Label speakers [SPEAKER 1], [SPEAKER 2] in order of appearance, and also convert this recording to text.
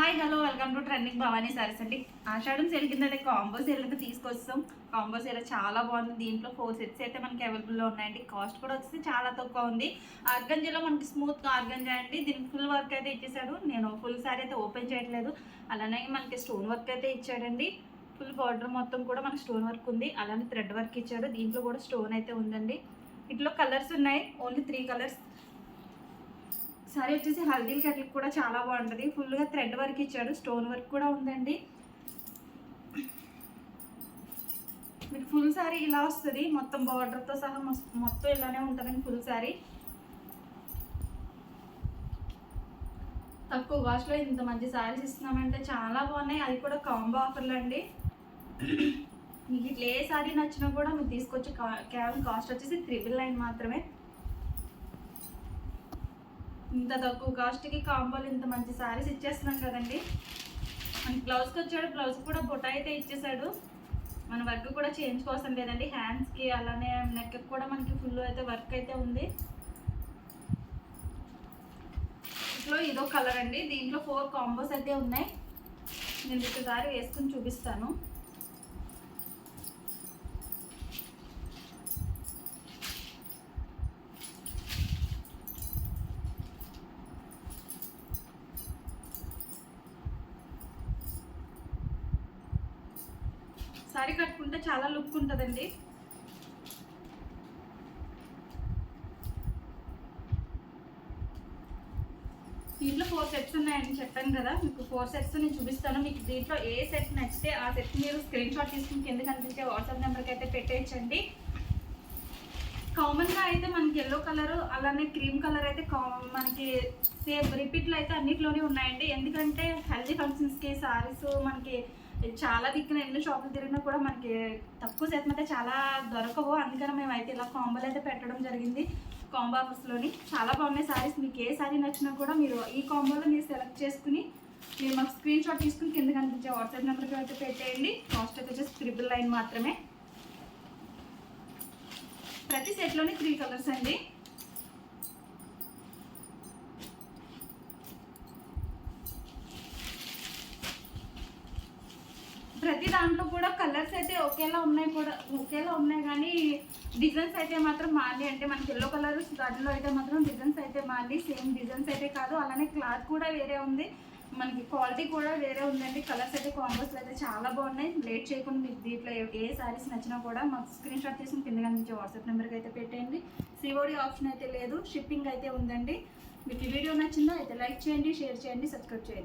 [SPEAKER 1] Hi hello welcome to trending Bhavani saris అండి. ఆషాఢం sale కింద అయితే కాంబో సేల్ అయితే తీసుకొస్తాం. కాంబో సేల్ చాలా బాగుంది. దీంట్లో 4 సెట్స్ అయితే మనకి అవైలబుల్లో ఉన్నాయండి. కాస్ట్ కూడా వచ్చేసి చాలా తక్కువ ఉంది. ఆర్గంజాలో మనకి స్మూత్ ఆర్గంజా అండి. దీనికి ఫుల్ వర్క్ అయితే ఇచ్చేసాడు. నేను ఫుల్ సారీ అయితే ఓపెన్ చేయట్లేదు. అలానే మనకి స్టోన్ వర్క్ అయితే ఇచ్చాడండి. ఫుల్ బార్డర్ మొత్తం కూడా మనకి స్టోన్ వర్క్ ఉంది. అలానే థ్రెడ్ వర్క్ ఇచ్చాడు. దీంట్లో కూడా స్టోన్ అయితే ఉందండి. ఇట్లా కలర్స్ ఉన్నాయి, ఓన్లీ 3 కలర్స్. సారీ వచ్చేసి హల్దీలకి అట్లకి కూడా చాలా బాగుంటుంది. ఫుల్గా థ్రెడ్ వర్క్ ఇచ్చాడు, స్టోన్ వర్క్ కూడా ఉందండి. మీకు ఫుల్ సారీ ఇలా వస్తుంది, మొత్తం బార్డర్తో సహా మొత్తం ఇలానే ఉంటుందండి ఫుల్ సారీ. తక్కువ కాస్ట్లో ఇంత మంచి సారీస్ ఇస్తున్నామంటే చాలా బాగున్నాయి. అది కూడా కాంబో ఆఫర్లు అండి. మీకు ఇట్లా ఏ సారీ నచ్చినా కూడా మీరు తీసుకొచ్చి కేవలం కాస్ట్ వచ్చేసి 999 మాత్రమే. ఇంత తక్కువ కాస్ట్కి కాంబోలు ఇంత మంచి శారీస్ ఇచ్చేస్తున్నాం కదండి. మనకి బ్లౌజ్కి వచ్చాడు, బ్లౌజ్ కూడా బొట్ట అయితే ఇచ్చేసాడు. మన వర్క్ కూడా చేయించుకోవాల్సిన లేదండి. హ్యాండ్స్కి అలానే నెక్కి కూడా మనకి ఫుల్ అయితే వర్క్ అయితే ఉంది. ఇట్లో ఇదో కలర్ అండి. దీంట్లో 4 కాంబోస్ అయితే ఉన్నాయి. నేను ఒకసారి వేసుకుని చూపిస్తాను. సారీ కట్టుకుంటే చాలా లుక్ ఉంటుందండి. దీంట్లో 4 సెట్స్ ఉన్నాయని చెప్పాను కదా. మీకు 4 సెట్స్ నేను చూపిస్తాను. మీకు దీంట్లో ఏ సెట్ నచ్చితే ఆ సెట్ మీరు స్క్రీన్ షాట్ తీసుకుని కింద కనిపించే వాట్సాప్ నెంబర్కి అయితే పెట్టేయచ్చండి. కామన్గా అయితే మనకి ఎల్లో కలర్ అలానే క్రీమ్ కలర్ అయితే మనకి సేమ్ రిపీట్లు అయితే అన్నిట్లోనే ఉన్నాయండి. ఎందుకంటే హెల్దీ ఫంక్షన్స్కి సారీస్ మనకి చాలా దిక్కున ఎన్నో షాపులు తిరిగినా కూడా మనకి తక్కువ శాతం అయితే చాలా దొరకవు. అందుకని మేము అయితే ఇలా కాంబోలు అయితే పెట్టడం జరిగింది. కాంబో ఆఫర్స్లోని చాలా బాగున్నాయి సారీస్. మీకు ఏ సారీ నచ్చినా కూడా మీరు ఈ కాంబోలో మీరు సెలెక్ట్ చేసుకుని మీరు మాకు స్క్రీన్ షాట్ తీసుకుని కింద కనిపించే వాట్సాప్ నెంబర్కి అయితే పెట్టేయండి. కాస్ట్ అయితే వచ్చేసి 999 మాత్రమే. ప్రతి సెట్లోని 3 కలర్స్ అండి. ప్రతి దాంట్లో కూడా కలర్స్ అయితే ఒకేలా ఉన్నాయి కానీ డిజైన్స్ అయితే మాత్రం మారి. అంటే మనకి ఎల్లో కలర్ దాంట్లో అయితే మాత్రం డిజైన్స్ అయితే మారి. సేమ్ డిజైన్స్ అయితే కాదు. అలానే క్లాత్ కూడా వేరే ఉంది, మనకి క్వాలిటీ కూడా వేరే ఉందండి. కలర్స్ అయితే కాంబోస్లో అయితే చాలా బాగున్నాయి. లేట్ చేయకుండా మీకు దీంట్లో ఏ సారీస్ నచ్చినా కూడా మాకు స్క్రీన్ షాట్ తీసుకుని కింద కనిపించే వాట్సాప్ నెంబర్కి అయితే పెట్టేయండి. సిఓడి ఆప్షన్ అయితే లేదు, షిప్పింగ్ అయితే ఉందండి. మీకు ఈ వీడియో నచ్చిందో అయితే లైక్ చేయండి, షేర్ చేయండి, సబ్స్క్రైబ్ చేయండి.